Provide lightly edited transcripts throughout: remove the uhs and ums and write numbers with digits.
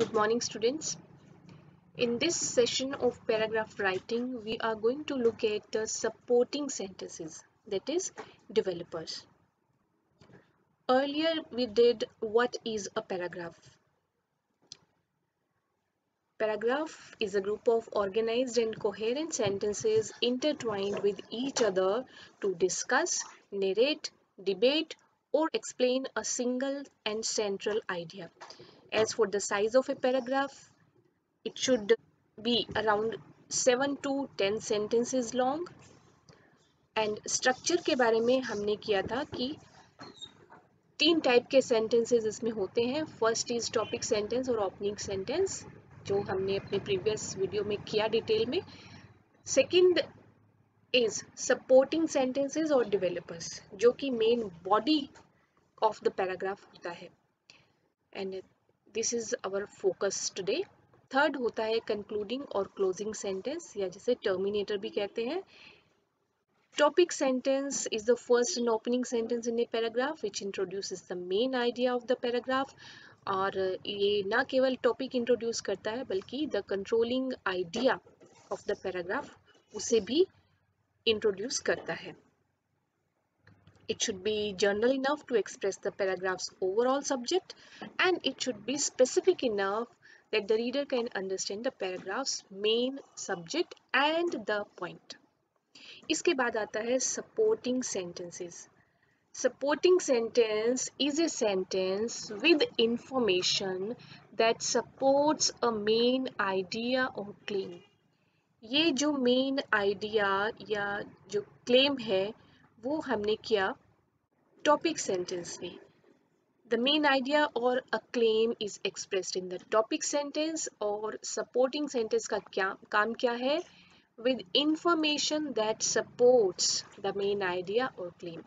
Good morning, students. In this session of paragraph writing, we are going to look at the supporting sentences, that is, developers. Earlier, we did what is a paragraph. Paragraph is a group of organized and coherent sentences intertwined with each other to discuss, narrate, debate, or explain a single and central idea. As for the size of a paragraph, it should be around 7 to 10 sentences long. And structure के बारे में हमने किया था कि 3 type के sentences इसमें होते हैं. फर्स्ट इज टॉपिक सेंटेंस और ओपनिंग सेंटेंस, जो हमने अपने प्रीवियस वीडियो में किया डिटेल में. सेकंड इज सपोर्टिंग सेंटेंसेस और डेवलपर्स, जो कि main body of the paragraph होता है. And this is our focus today. Third होता है कंक्लूडिंग और क्लोजिंग सेंटेंस, या जिसे टर्मिनेटर भी कहते हैं. Topic sentence is the first and opening sentence in a paragraph which introduces the main idea of the paragraph. और ये ना केवल टॉपिक इंट्रोड्यूस करता है बल्कि the controlling idea of the paragraph उसे भी इंट्रोड्यूस करता है. It should be general enough to express the paragraph's overall subject, and it should be specific enough that the reader can understand the paragraph's main subject and the point. इसके बाद आता है supporting sentences. Supporting sentence is a sentence with information that supports a main idea or claim. ये जो main idea या जो claim है वो हमने किया टॉपिक सेंटेंस में. The main idea or a claim is expressed in the topic sentence, और supporting sentence का काम क्या है? With information that supports the main idea or claim.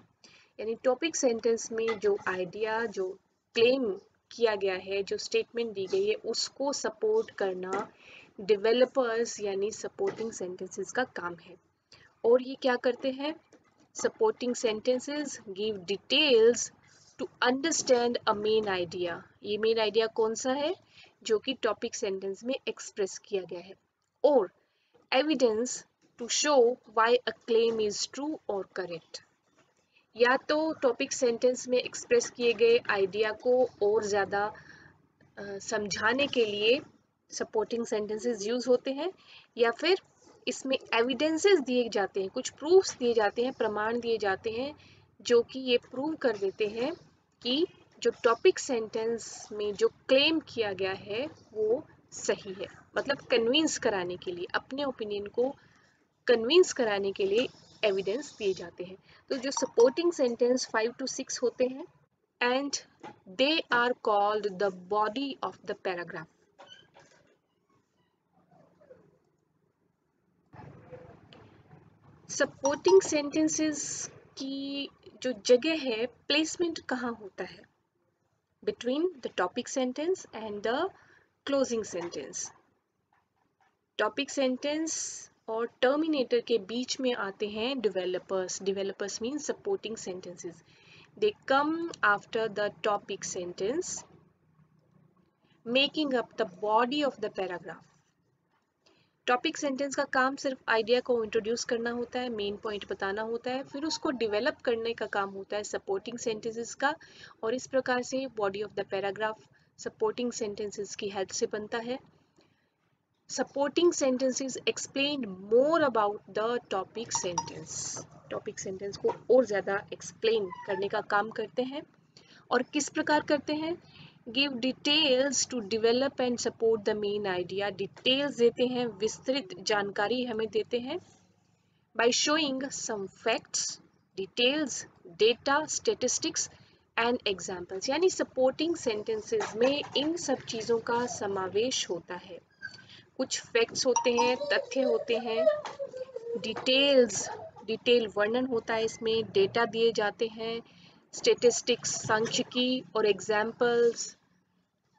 यानी टॉपिक सेंटेंस में जो आइडिया, जो क्लेम किया गया है, जो स्टेटमेंट दी गई है, उसको सपोर्ट करना डेवलपर्स यानी सपोर्टिंग सेंटेंसेस का काम है. और ये क्या करते हैं? Supporting sentences give details to understand a main idea. ये मेन आइडिया कौन सा है? जो कि टॉपिक सेंटेंस में एक्सप्रेस किया गया है. और evidence to show why a claim is true और करेक्ट. या तो टॉपिक सेंटेंस में एक्सप्रेस किए गए आइडिया को और ज़्यादा समझाने के लिए सपोर्टिंग सेंटेंसेस यूज होते हैं, या फिर इसमें एविडेंसेस दिए जाते हैं, कुछ प्रूफ्स दिए जाते हैं, प्रमाण दिए जाते हैं, जो कि ये प्रूव कर देते हैं कि जो टॉपिक सेंटेंस में जो क्लेम किया गया है वो सही है. मतलब कन्विंस कराने के लिए, अपने ओपिनियन को कन्विंस कराने के लिए एविडेंस दिए जाते हैं. तो जो सपोर्टिंग सेंटेंस 5 to 6 होते हैं, and they are called the body of the paragraph. Supporting sentences की जो जगह है, प्लेसमेंट कहाँ होता है? Between the topic sentence and the closing sentence. Topic sentence और टर्मिनेटर के बीच में आते हैं developers. Developers mean supporting sentences. They come after the topic sentence, making up the body of the paragraph. Topic sentence का काम सिर्फ idea को इंट्रोड्यूस करना होता है, मेन पॉइंट बताना होता है, फिर उसको डेवलप करने का काम होता है सपोर्टिंग सेंटेंसेस का. और इस प्रकार से body of the paragraph supporting sentences की हेल्प से बनता है. Supporting sentences explain more about the topic sentence. Topic sentence को और ज़्यादा एक्सप्लेन करने का काम करते हैं. और किस प्रकार करते हैं? Give details to develop and support the main idea. Details देते हैं, विस्तृत जानकारी हमें देते हैं. By showing some facts, details, data, statistics and examples. यानी सपोर्टिंग सेंटेंसेस में इन सब चीज़ों का समावेश होता है. कुछ फैक्ट्स होते हैं, तथ्य होते हैं, डिटेल वर्णन होता है इसमें, डेटा दिए जाते हैं, स्टेटिस्टिक्स सांख्यिकी और एग्जाम्पल्स,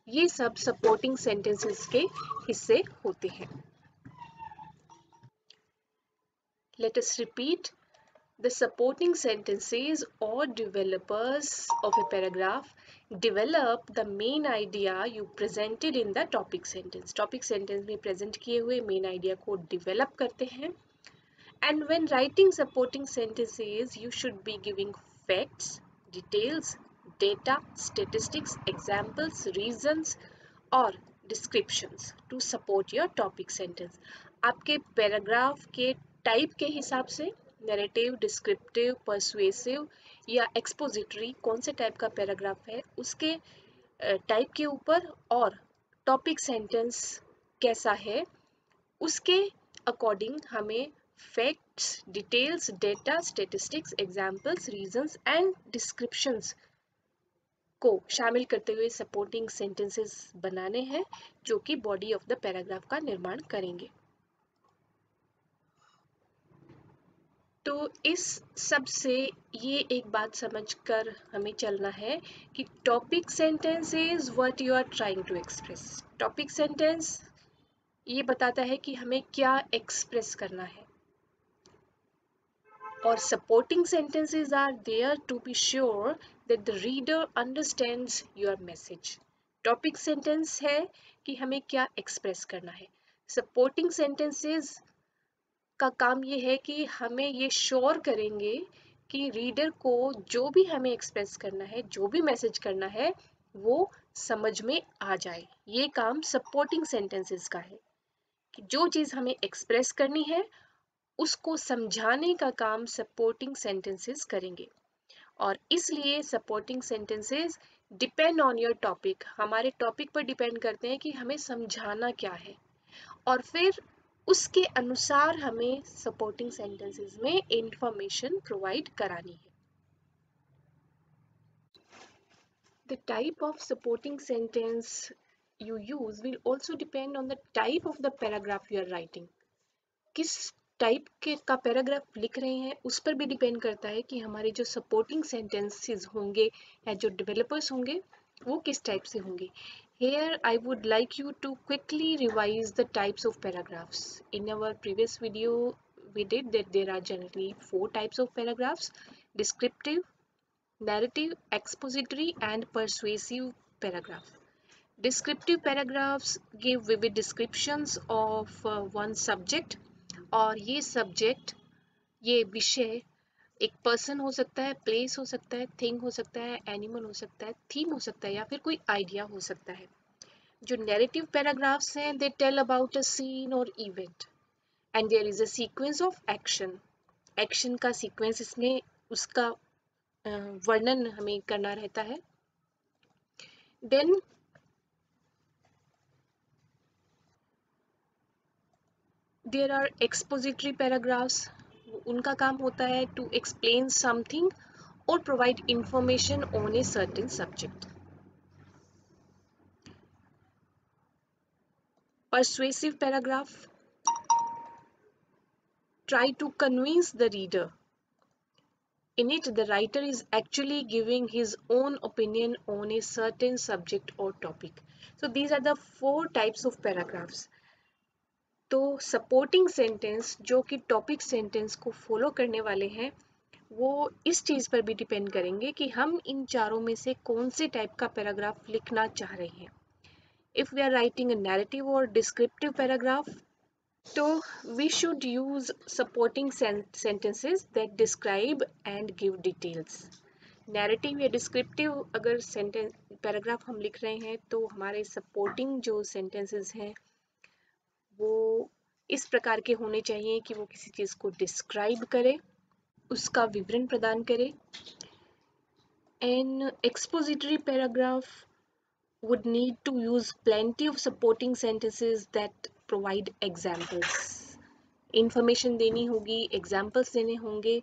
ये सब सपोर्टिंग सेंटेंसेस के हिस्से होते हैं. Let us repeat. The supporting sentences or developers of a paragraph develop the main idea you presented in the topic sentence. Topic sentence में प्रेजेंट किए हुए मेन आइडिया को डेवलप करते हैं. And when writing supporting sentences, you should be giving facts, details, data, statistics, examples, reasons or descriptions to support your topic sentence. आपके paragraph के type के हिसाब से नैरेटिव, डिस्क्रिप्टिव, पर्सुएसिव या एक्सपोजिटरी कौन से टाइप का पैराग्राफ है उसके टाइप के ऊपर और टॉपिक सेंटेंस कैसा है उसके अकॉर्डिंग हमें facts, details, data, statistics, examples, reasons and descriptions को शामिल करते हुए सपोर्टिंग सेंटेंसेस बनाने हैं जो कि बॉडी ऑफ द पैराग्राफ का निर्माण करेंगे. तो इस सब से ये एक बात समझकर हमें चलना है कि topic sentence is what you are trying to express. Topic sentence ये बताता है कि हमें क्या एक्सप्रेस करना है और supporting sentences are there to be sure that the reader understands your message. Topic sentence है कि हमें क्या express करना है. Supporting sentences का काम ये है कि हमें ये श्योर करेंगे कि रीडर को जो भी हमें एक्सप्रेस करना है, जो भी मैसेज करना है, वो समझ में आ जाए. ये काम सपोर्टिंग सेंटेंसेस का है कि जो चीज़ हमें एक्सप्रेस करनी है उसको समझाने का काम सपोर्टिंग सेंटेंसेस करेंगे. और इसलिए supporting sentences depend on your topic. हमारे टॉपिक पर डिपेंड करते हैं कि हमें समझाना क्या है और फिर उसके अनुसार हमें सपोर्टिंग सेंटेंसेस में इंफॉर्मेशन प्रोवाइड करानी है. The type of supporting sentence you use will also depend on the type of the paragraph you are writing. किस टाइप के का पैराग्राफ लिख रहे हैं उस पर भी डिपेंड करता है कि हमारे जो सपोर्टिंग सेंटेंसेस होंगे या जो डेवलपर्स होंगे वो किस टाइप से होंगे. Here I would like you to quickly revise the types of paragraphs. In our previous video we did that there are generally 4 types of paragraphs: descriptive, narrative, expository and persuasive paragraph. Descriptive paragraphs give vivid descriptions of one subject. और ये subject, ये विषय एक person हो सकता है, place हो सकता है, थिंग हो सकता है, एनिमल हो सकता है, थीम हो सकता है या फिर कोई आइडिया हो सकता है. जो नैरेटिव पैराग्राफ्स हैं they tell about a scene और event and there is a sequence of action. Action का सीक्वेंस इसमें उसका वर्णन हमें करना रहता है. Then there are expository paragraphs. उनका काम होता है to explain something or provide information on a certain subject. Persuasive paragraph try to convince the reader. In it, the writer is actually giving his own opinion on a certain subject or topic. So these are the 4 types of paragraphs. तो supporting sentence जो कि topic sentence को follow करने वाले हैं वो इस चीज़ पर भी डिपेंड करेंगे कि हम इन चारों में से कौन से टाइप का पैराग्राफ लिखना चाह रहे हैं. If we are writing a narrative or descriptive paragraph, so we should use supporting sentences that describe and give details. Narrative या descriptive अगर sentence paragraph हम लिख रहे हैं तो हमारे supporting जो sentences हैं वो इस प्रकार के होने चाहिए कि वो किसी चीज़ को describe करे, उसका विवरण प्रदान करे. An expository paragraph would need to use plenty of supporting sentences that provide examples. Information देनी होगी, examples देने होंगे.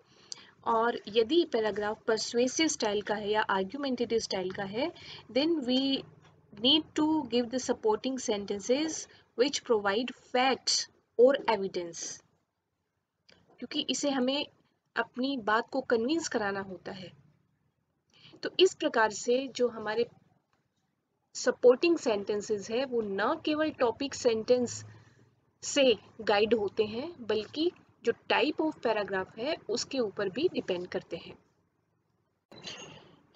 और यदि पैराग्राफ persuasive स्टाइल का है या argumentative स्टाइल का है then we need to give the supporting sentences which provide facts or evidence, क्योंकि इसे हमें अपनी बात को कन्विंस कराना होता है. तो इस प्रकार से जो हमारे सपोर्टिंग सेंटेंसेस है वो न केवल टॉपिक सेंटेंस से गाइड होते हैं बल्कि जो टाइप ऑफ पैराग्राफ है उसके ऊपर भी डिपेंड करते हैं.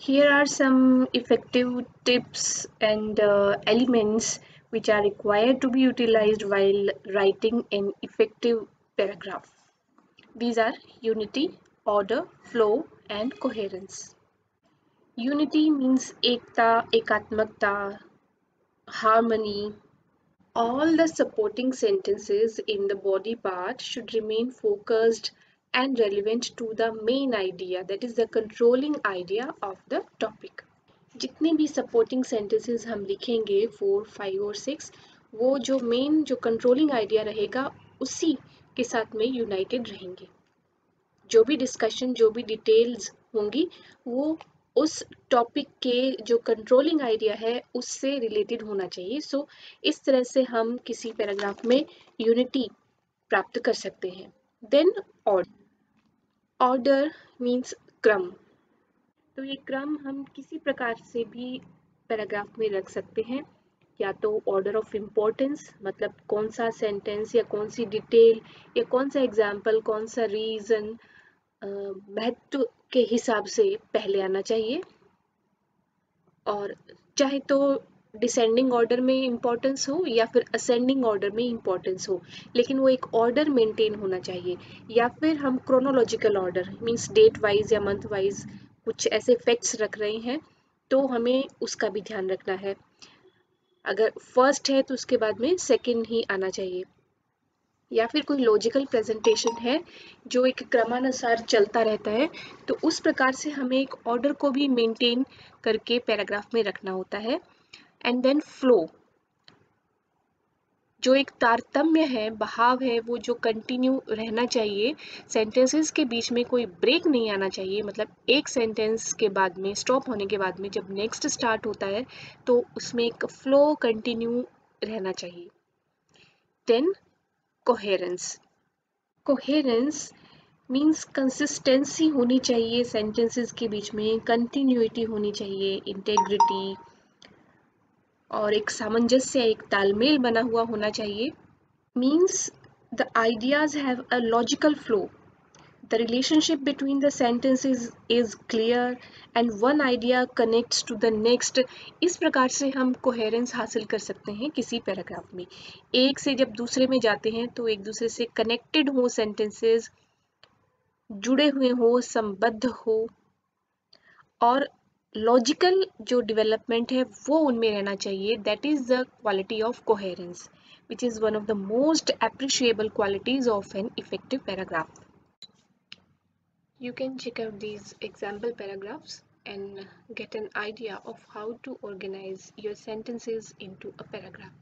Here are some effective tips and elements which are required to be utilized while writing an effective paragraph. These are unity, order, flow, and coherence. Unity means ekta, ekatmakta, harmony. All the supporting sentences in the body part should remain focused and relevant to the main idea, that is the controlling idea of the topic. जितने भी supporting sentences हम लिखेंगे 4, 5 और 6, वो जो main जो controlling idea रहेगा उसी के साथ में यूनाइटेड रहेंगे। जो भी डिस्कशन, जो भी डिटेल्स होंगी, वो उस टॉपिक के जो कंट्रोलिंग आइडिया है उससे रिलेटेड होना चाहिए। सो इस तरह से हम किसी पैराग्राफ में यूनिटी प्राप्त कर सकते हैं। देन ऑर्डर, ऑर्डर मीन्स क्रम। तो ये क्रम हम किसी प्रकार से भी पैराग्राफ में रख सकते हैं, या तो ऑर्डर ऑफ इम्पोर्टेंस, मतलब कौन सा सेंटेंस या कौन सी डिटेल या कौन सा एग्जाम्पल, कौन सा रीजन महत्व के हिसाब से पहले आना चाहिए, और चाहे तो डिसेंडिंग ऑर्डर में इम्पोर्टेंस हो या फिर असेंडिंग ऑर्डर में इम्पोर्टेंस हो, लेकिन वो एक ऑर्डर मेंटेन होना चाहिए। या फिर हम chronological order means date wise या मंथ वाइज कुछ ऐसे फैक्ट्स रख रहे हैं, तो हमें उसका भी ध्यान रखना है। अगर फर्स्ट है तो उसके बाद में सेकंड ही आना चाहिए। या फिर कोई लॉजिकल प्रेजेंटेशन है जो एक क्रमानुसार चलता रहता है, तो उस प्रकार से हमें एक ऑर्डर को भी मेंटेन करके पैराग्राफ में रखना होता है। एंड देन फ्लो, जो एक तारतम्य है, बहाव है, वो जो कंटिन्यू रहना चाहिए। सेंटेंसेस के बीच में कोई ब्रेक नहीं आना चाहिए, मतलब एक सेंटेंस के बाद में स्टॉप होने के बाद में जब नेक्स्ट स्टार्ट होता है तो उसमें एक फ्लो कंटिन्यू रहना चाहिए। Then coherence, coherence means consistency होनी चाहिए सेंटेंसेस के बीच में, कंटिन्यूटी होनी चाहिए, इंटेग्रिटी और एक सामंजस्य, एक तालमेल बना हुआ होना चाहिए। Means the ideas have a logical flow. The relationship between the sentences is clear and one idea connects to the next. इस प्रकार से हम कोहेरेंस हासिल कर सकते हैं किसी पैराग्राफ में। एक से जब दूसरे में जाते हैं तो एक दूसरे से कनेक्टेड हो सेंटेंसेस, जुड़े हुए हो, संबद्ध हो, और लॉजिकल जो डेवलपमेंट है वो उनमें रहना चाहिए। That is the quality of coherence, which is one of the most appreciable qualities of an effective paragraph. You can check out these example paragraphs and get an idea of how to organize your sentences into a paragraph.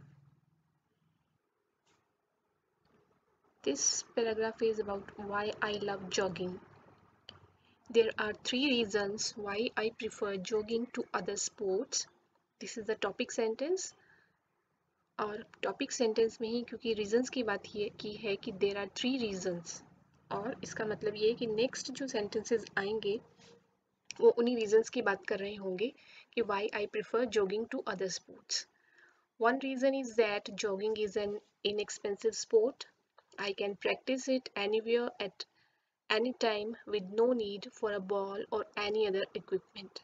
This paragraph is about why I love jogging. There are 3 reasons why I prefer jogging to other sports. This is the topic sentence. और topic sentence में ही क्योंकि reasons की बात ये की है कि there are 3 reasons, और इसका मतलब ये है कि नेक्स्ट जो सेंटेंसेस आएंगे वो उन्हीं रीजंस की बात कर रहे होंगे कि why I prefer jogging to other sports. One reason is that jogging is an inexpensive sport. I can practice it anywhere at any time with no need for a ball or any other equipment.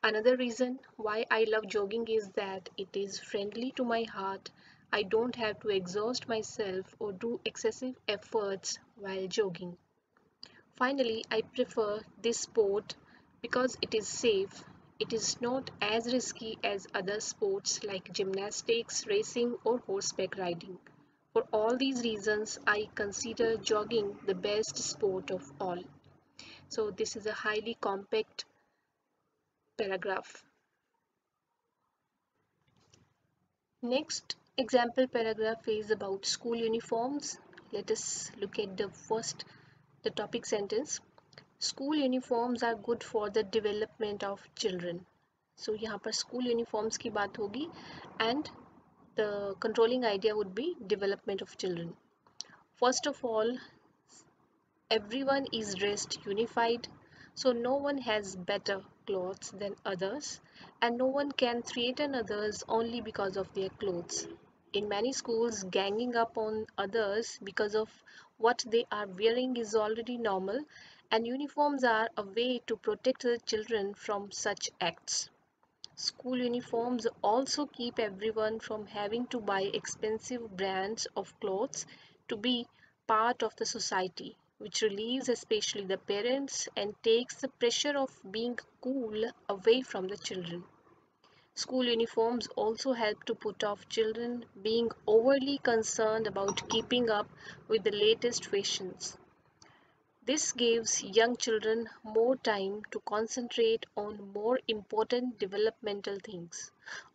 Another reason why I love jogging is that it is friendly to my heart. I don't have to exhaust myself or do excessive efforts while jogging. Finally, I prefer this sport because it is safe. It is not as risky as other sports like gymnastics, racing, or horseback riding. For all these reasons, I consider jogging the best sport of all. So, this is a highly compact paragraph. Next example paragraph is about school uniforms. Let us look at the topic sentence. School uniforms are good for the development of children. So यहाँ पर school uniforms की बात होगी and the controlling idea would be development of children. First of all, everyone is dressed unified, so no one has better clothes than others, and no one can threaten others only because of their clothes. In many schools, ganging up on others because of what they are wearing is already normal, and uniforms are a way to protect the children from such acts. School uniforms also keep everyone from having to buy expensive brands of clothes to be part of the society, which relieves especially the parents and takes the pressure of being cool away from the children. School uniforms also help to put off children being overly concerned about keeping up with the latest fashions. This gives young children more time to concentrate on more important developmental things.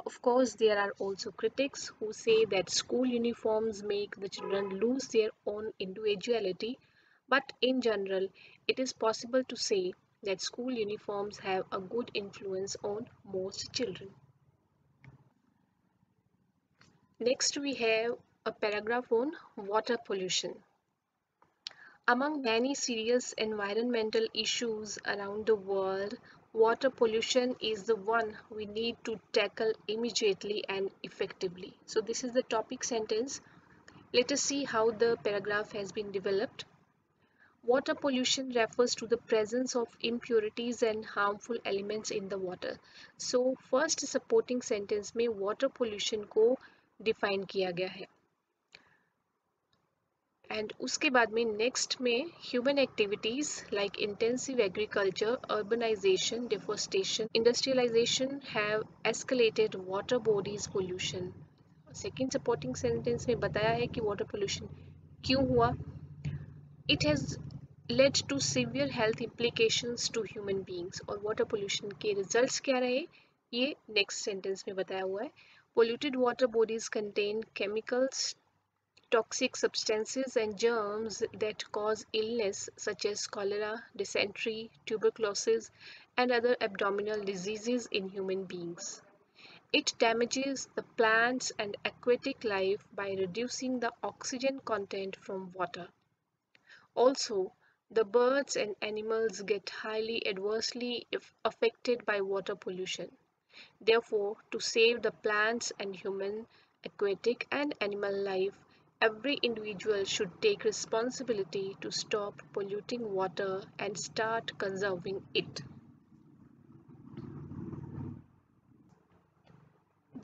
Of course, there are also critics who say that school uniforms make the children lose their own individuality, but in general, it is possible to say that school uniforms have a good influence on most children. Next, we have a paragraph on water pollution. Among many serious environmental issues around the world, water pollution is the one we need to tackle immediately and effectively. So, this is the topic sentence. Let us see how the paragraph has been developed. Water pollution refers to the presence of impurities and harmful elements in the water. So, first supporting sentence में water pollution को define किया गया है. And उसके बाद में next में human activities like intensive agriculture urbanization deforestation industrialization have escalated water bodies pollution. Second supporting sentence में बताया है कि वाटर पोल्यूशन क्यों हुआ. It has led to severe health implications to human beings. और वाटर पोल्यूशन के results क्या रहे ये नेक्स्ट सेंटेंस में बताया हुआ है. Polluted water bodies contain chemicals, toxic substances and germs that cause illness such as cholera, dysentery, tuberculosis, and other abdominal diseases in human beings. It damages the plants and aquatic life by reducing the oxygen content from water. Also, the birds and animals get highly adversely affected by water pollution. Therefore, to save the plants and human, aquatic, and animal life, every individual should take responsibility to stop polluting water and start conserving it.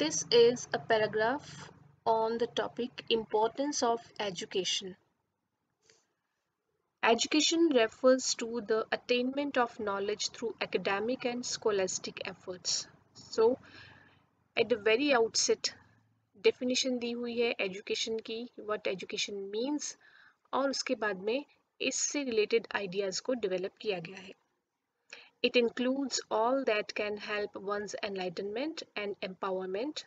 This is a paragraph on the topic importance of education. Education refers to the attainment of knowledge through academic and scholastic efforts. So, at the very outset, definition दी हुई है education की, what education means, और उसके बाद में इससे related ideas को डेवलप किया गया है. It includes all that can help one's enlightenment and empowerment.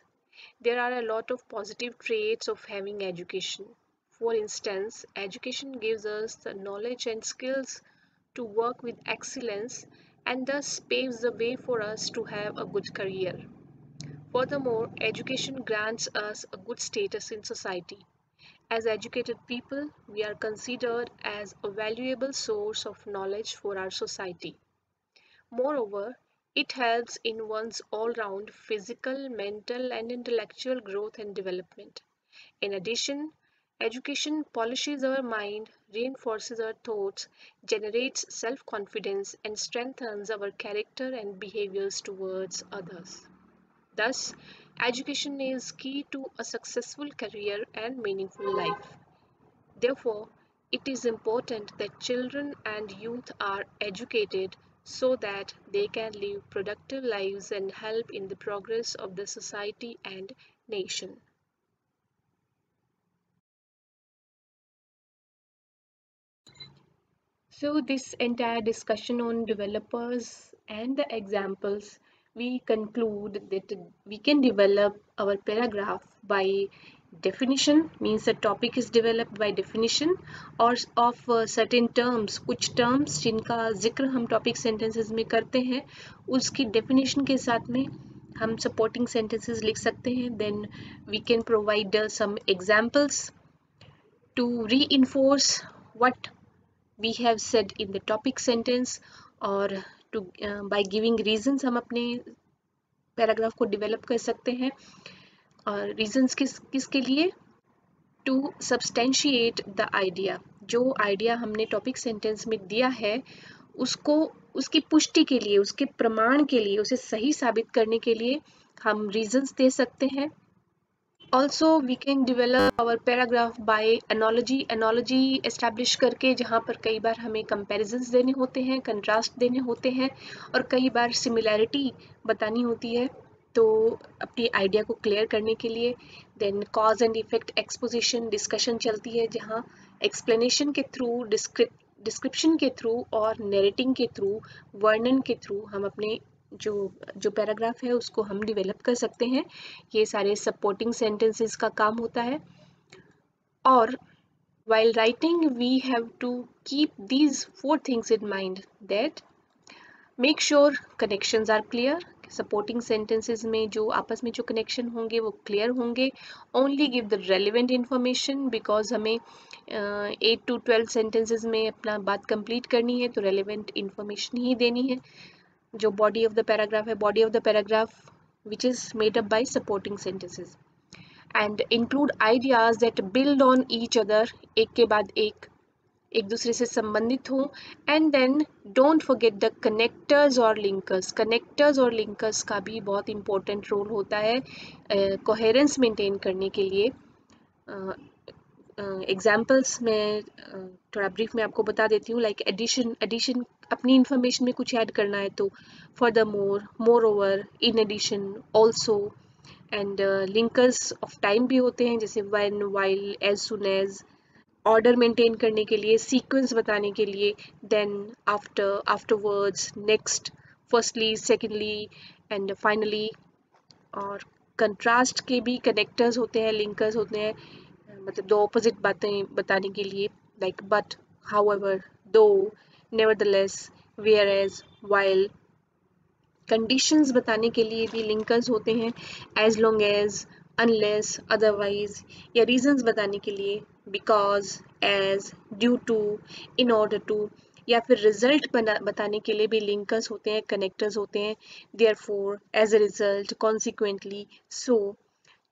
There are a lot of positive traits of having education. For instance, education gives us the knowledge and skills to work with excellence and thus paves the way for us to have a good career. Furthermore, education grants us a good status in society. As educated people, we are considered as a valuable source of knowledge for our society. Moreover, it helps in one's all-round physical, mental, and intellectual growth and development. In addition, education polishes our mind, reinforces our thoughts, generates self-confidence, and strengthens our character and behaviors towards others. Thus, education is key to a successful career and meaningful life. Therefore, it is important that children and youth are educated so that they can live productive lives and help in the progress of the society and nation. So, this entire discussion on developers and the examples, we conclude that we can develop our paragraph by definition, means the topic is developed by definition or of certain terms. कुछ terms जिनका जिक्र हम topic sentences में करते हैं उसकी definition के साथ में हम supporting sentences लिख सकते हैं. Then we can provide some examples to reinforce what we have said in the topic sentence, और to by giving reasons हम अपने पैराग्राफ को डेवलप कर सकते हैं. और रीजंस किसके लिए? To substantiate the idea. जो आइडिया हमने टॉपिक सेंटेंस में दिया है उसको उसकी पुष्टि के लिए, उसके प्रमाण के लिए, उसे सही साबित करने के लिए हम रीजंस दे सकते हैं। Also we can develop our paragraph by analogy establish करके, जहाँ पर कई बार हमें कंपैरिजंस देने होते हैं, कंट्रास्ट देने होते हैं, और कई बार सिमिलैरिटी बतानी होती है तो अपनी आइडिया को क्लियर करने के लिए। Then cause and effect exposition discussion चलती है, जहाँ एक्सप्लेनेशन के थ्रू, डिस्क्रिप्शन के थ्रू और नरेटिंग के थ्रू, वर्णन के थ्रू हम अपने जो पैराग्राफ है उसको हम डिवेलप कर सकते हैं। ये सारे सपोर्टिंग सेंटेंसेस का काम होता है। और while writing we have to keep these 4 things in mind, that make sure connections are clear, supporting sentences में जो आपस में जो कनेक्शन होंगे वो क्लियर होंगे। Only give the relevant information, because हमें 8 to 12 सेंटेंसेस में अपना बात कंप्लीट करनी है, तो रेलिवेंट इंफॉर्मेशन ही देनी है। जो बॉडी ऑफ द पैराग्राफ है, body of the paragraph which is made up by supporting sentences, and include ideas that build on each other, एक के बाद एक दूसरे से संबंधित हो। And then don't forget the connectors और लिंकर्स। कनेक्टर्स और लिंकर्स का भी बहुत इंपॉर्टेंट रोल होता है कोहेरेंस मेंटेन करने के लिए। एग्जाम्पल्स में थोड़ा ब्रीफ में आपको बता देती हूँ। लाइक एडिशन अपनी इंफॉर्मेशन में कुछ ऐड करना है तो furthermore, moreover, in addition, also. And linkers of time भी होते हैं, जैसे when, while, as soon as. Order maintain करने के लिए, सीक्वेंस बताने के लिए, then, after, afterwards, next, firstly, secondly and finally. और कंट्रास्ट के भी कनेक्टर्स होते हैं, लिंकर्स होते हैं, मतलब दो ऑपोजिट बातें बताने के लिए, like but, however, though, nevertheless, whereas, while. Conditions बताने के लिए भी लिंकर्स होते हैं, as long as, unless, otherwise. या रीजंस बताने के लिए, because, as, due to, in order to. या फिर रिजल्ट बताने के लिए भी लिंकर्स होते हैं, कनेक्टर्स होते हैं, therefore, as a result, consequently, so.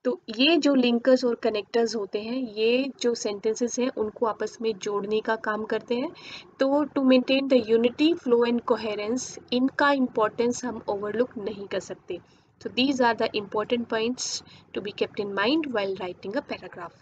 तो ये जो लिंकर्स और कनेक्टर्स होते हैं, ये जो सेंटेंसेस हैं उनको आपस में जोड़ने का काम करते हैं। तो to maintain the unity, flow and coherence, इनका इम्पोर्टेंस हम ओवरलुक नहीं कर सकते। So these are the important points to be kept in mind while writing a paragraph.